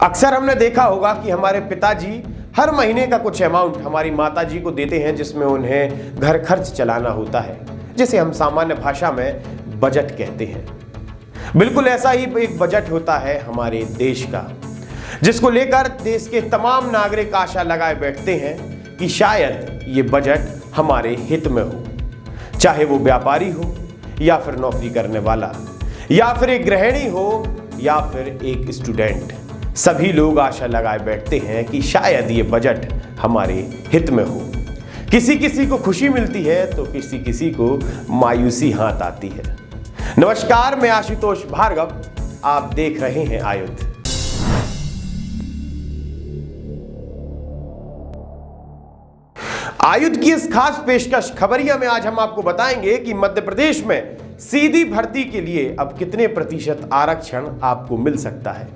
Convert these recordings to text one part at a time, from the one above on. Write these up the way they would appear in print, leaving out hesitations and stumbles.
अक्सर हमने देखा होगा कि हमारे पिताजी हर महीने का कुछ अमाउंट हमारी माताजी को देते हैं, जिसमें उन्हें घर खर्च चलाना होता है, जिसे हम सामान्य भाषा में बजट कहते हैं। बिल्कुल ऐसा ही एक बजट होता है हमारे देश का, जिसको लेकर देश के तमाम नागरिक आशा लगाए बैठते हैं कि शायद ये बजट हमारे हित में हो, चाहे वो व्यापारी हो या फिर नौकरी करने वाला, या फिर एक गृहिणी हो या फिर एक स्टूडेंट। सभी लोग आशा लगाए बैठते हैं कि शायद ये बजट हमारे हित में हो। किसी किसी को खुशी मिलती है तो किसी किसी को मायूसी हाथ आती है। नमस्कार, मैं आशुतोष भार्गव, आप देख रहे हैं आयुध। आयुध की इस खास पेशकश खबरिया में आज हम आपको बताएंगे कि मध्य प्रदेश में सीधी भर्ती के लिए अब कितने प्रतिशत आरक्षण आपको मिल सकता है।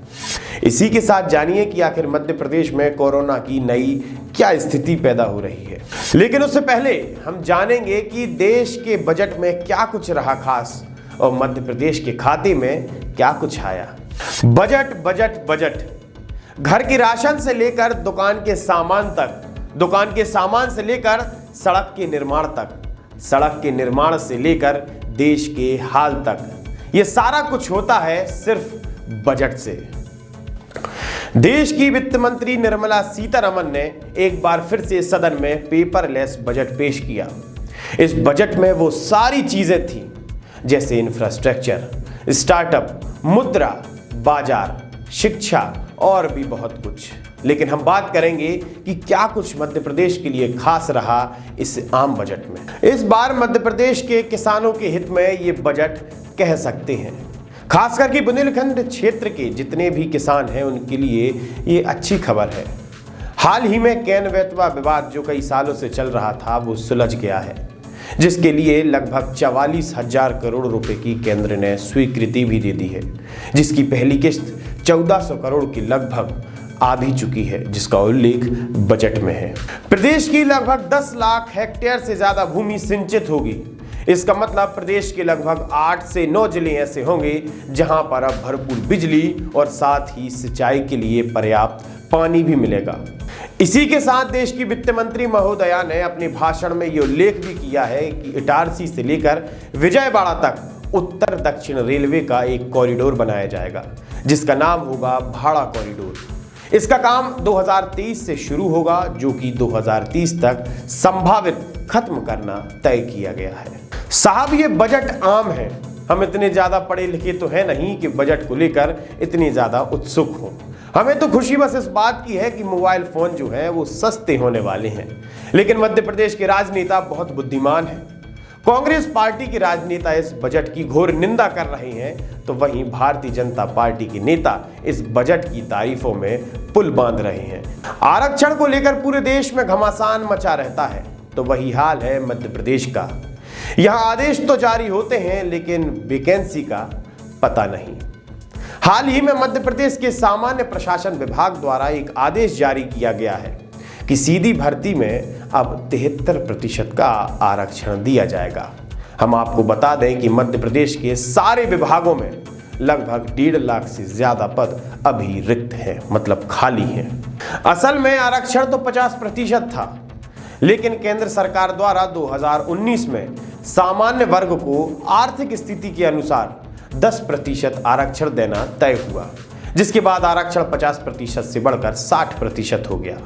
इसी के साथ जानिए कि आखिर मध्य प्रदेश में कोरोना की नई क्या स्थिति पैदा हो रही है। लेकिन उससे पहले हम जानेंगे कि देश के बजट में क्या कुछ रहा खास और मध्य प्रदेश के खाते में क्या कुछ आया। बजट बजट बजट, घर के राशन से लेकर दुकान के सामान तक, दुकान के सामान से लेकर सड़क के निर्माण तक, सड़क के निर्माण से लेकर देश के हाल तक, ये सारा कुछ होता है सिर्फ बजट से। देश की वित्त मंत्री निर्मला सीतारमण ने एक बार फिर से सदन में पेपरलेस बजट पेश किया। इस बजट में वो सारी चीजें थी जैसे इंफ्रास्ट्रक्चर, स्टार्टअप, मुद्रा बाजार, शिक्षा और भी बहुत कुछ। लेकिन हम बात करेंगे कि क्या कुछ मध्य प्रदेश के लिए खास रहा इस आम बजट में। इस बार मध्य प्रदेश के किसानों के हित में ये बजट कह सकते हैं। खास करके बुंदेलखंड क्षेत्र के जितने भी किसान हैं उनके लिए ये अच्छी खबर है। हाल ही में केन बेतवा विवाद जो कई सालों से चल रहा था वो सुलझ गया है, जिसके लिए लगभग 44,000 करोड़ रुपए की केंद्र ने स्वीकृति भी दे दी है, जिसकी पहली किस्त 1400 करोड़ की लगभग आ भी चुकी है, जिसका उल्लेख बजट में है। प्रदेश की लगभग 10 लाख हेक्टेयर से ज्यादा भूमि सिंचित होगी। इसका मतलब प्रदेश के लगभग 8 से 9 जिले ऐसे होंगे जहां पर अब भरपूर बिजली और साथ ही सिंचाई के लिए पर्याप्त पानी भी मिलेगा। इसी के साथ देश की वित्त मंत्री महोदया ने अपने भाषण में यह उल्लेख भी किया है कि इटारसी से लेकर विजयवाड़ा तक उत्तर दक्षिण रेलवे का एक कॉरिडोर बनाया जाएगा, जिसका नाम होगा भाड़ा कॉरिडोर। इसका काम 2023 से शुरू होगा, जो कि 2030 तक संभावित खत्म करना तय किया गया है। साहब, ये बजट आम है। हम इतने ज्यादा पढ़े लिखे तो है नहीं कि बजट को लेकर इतने ज्यादा उत्सुक हो। हमें तो खुशी बस इस बात की है कि मोबाइल फोन जो है वो सस्ते होने वाले हैं। लेकिन मध्य प्रदेश के राजनेता बहुत बुद्धिमान हैं। कांग्रेस पार्टी के राजनेता इस बजट की घोर निंदा कर रहे हैं, तो वहीं भारतीय जनता पार्टी के नेता इस बजट की तारीफों में पुल बांध रहे हैं। आरक्षण को लेकर पूरे देश में घमासान मचा रहता है, तो वही हाल है मध्य प्रदेश का। यहां आदेश तो जारी होते हैं लेकिन वैकेंसी का पता नहीं। हाल ही में मध्य प्रदेश के सामान्य प्रशासन विभाग द्वारा एक आदेश जारी किया गया है कि सीधी भर्ती में अब 73% का आरक्षण दिया जाएगा। हम आपको बता दें कि मध्य प्रदेश के सारे विभागों में लगभग 1.5 लाख से ज्यादा पद अभी रिक्त हैं, मतलब खाली हैं। असल में आरक्षण तो 50% था, लेकिन केंद्र सरकार द्वारा 2019 में सामान्य वर्ग को आर्थिक स्थिति के अनुसार 10% आरक्षण देना तय हुआ, जिसके बाद आरक्षण 50% से बढ़कर 60% हो गया,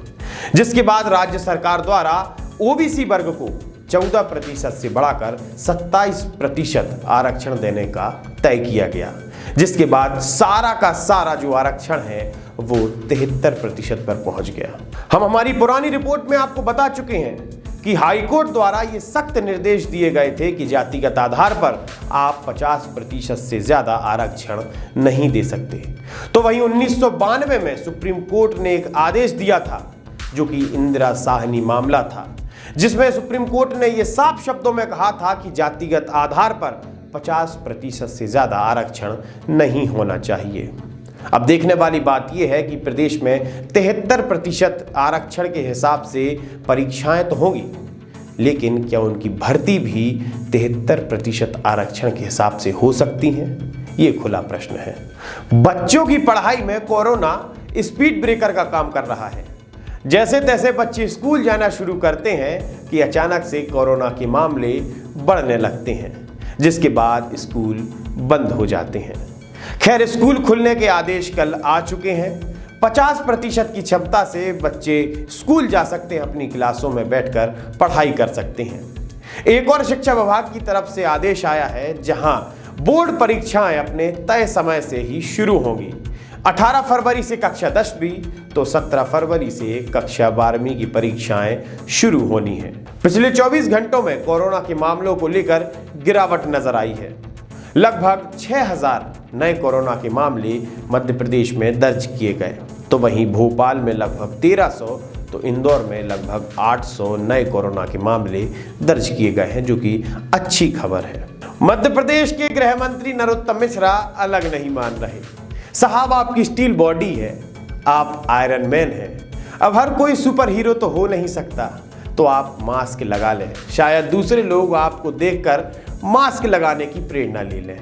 जिसके बाद राज्य सरकार द्वारा ओबीसी वर्ग को 14% से बढ़ाकर 27% आरक्षण देने का तय किया गया, जिसके बाद सारा का सारा जो आरक्षण है वो 73% पर पहुंच गया। हम हमारी पुरानी रिपोर्ट में आपको बता चुके हैं कि हाईकोर्ट द्वारा ये सख्त निर्देश दिए गए थे कि जातिगत आधार पर आप 50% से ज्यादा आरक्षण नहीं दे सकते। तो वहीं 1992 में सुप्रीम कोर्ट ने एक आदेश दिया था, जो कि इंदिरा साहनी मामला था, जिसमें सुप्रीम कोर्ट ने यह साफ शब्दों में कहा था कि जातिगत आधार पर 50% से ज्यादा आरक्षण नहीं होना चाहिए। अब देखने वाली बात यह है कि प्रदेश में 73% आरक्षण के हिसाब से परीक्षाएं तो होंगी, लेकिन क्या उनकी भर्ती भी 73% आरक्षण के हिसाब से हो सकती हैं? ये खुला प्रश्न है। बच्चों की पढ़ाई में कोरोना स्पीड ब्रेकर का काम कर रहा है। जैसे तैसे बच्चे स्कूल जाना शुरू करते हैं कि अचानक से कोरोना के मामले बढ़ने लगते हैं, जिसके बाद स्कूल बंद हो जाते हैं। खैर, स्कूल खुलने के आदेश कल आ चुके हैं। 50% की क्षमता से बच्चे स्कूल जा सकते हैं, अपनी क्लासों में बैठकर पढ़ाई कर सकते हैं। एक और शिक्षा विभाग की तरफ से आदेश आया है, जहां बोर्ड परीक्षाएं अपने तय समय से ही शुरू होंगी। 18 फरवरी से कक्षा 10वीं तो 17 फरवरी से कक्षा 12वीं की परीक्षाएं शुरू होनी है। पिछले 24 घंटों में कोरोना के मामलों को लेकर गिरावट नजर आई है। लगभग 6000 नए कोरोना के मामले मध्य प्रदेश में दर्ज किए गए, तो वहीं भोपाल में लगभग 1300 तो इंदौर में लगभग 800 नए कोरोना के मामले दर्ज किए गए हैं, जो कि अच्छी खबर है। मध्य प्रदेश के गृह मंत्री नरोत्तम मिश्रा अलग नहीं मान रहे। साहब, आपकी स्टील बॉडी है, आप आयरन मैन हैं। अब हर कोई सुपर हीरो तो हो नहीं सकता, तो आप मास्क लगा लें। शायद दूसरे लोग आपको देखकर मास्क लगाने की प्रेरणा ले लें।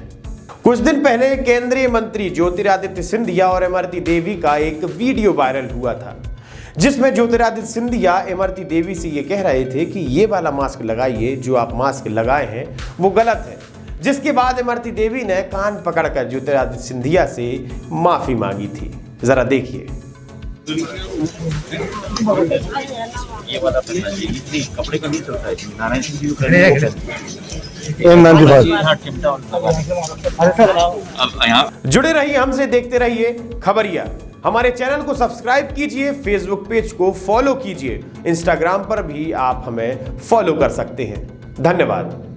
कुछ दिन पहले केंद्रीय मंत्री ज्योतिरादित्य सिंधिया और इमरती देवी का एक वीडियो वायरल हुआ था, जिसमें ज्योतिरादित्य सिंधिया इमरती देवी से ये कह रहे थे कि ये वाला मास्क लगाइए, जो आप मास्क लगाए हैं वो गलत है। जिसके बाद इमरती देवी ने कान पकड़कर ज्योतिरादित्य सिंधिया से माफी मांगी थी। जरा देखिए। ये वाला कपड़े का नहीं चलता है, नारायण सिंह जी जुड़े रहिए हमसे, देखते रहिए खबरिया। हमारे चैनल को सब्सक्राइब कीजिए, फेसबुक पेज को फॉलो कीजिए, इंस्टाग्राम पर भी आप हमें फॉलो कर सकते हैं। धन्यवाद।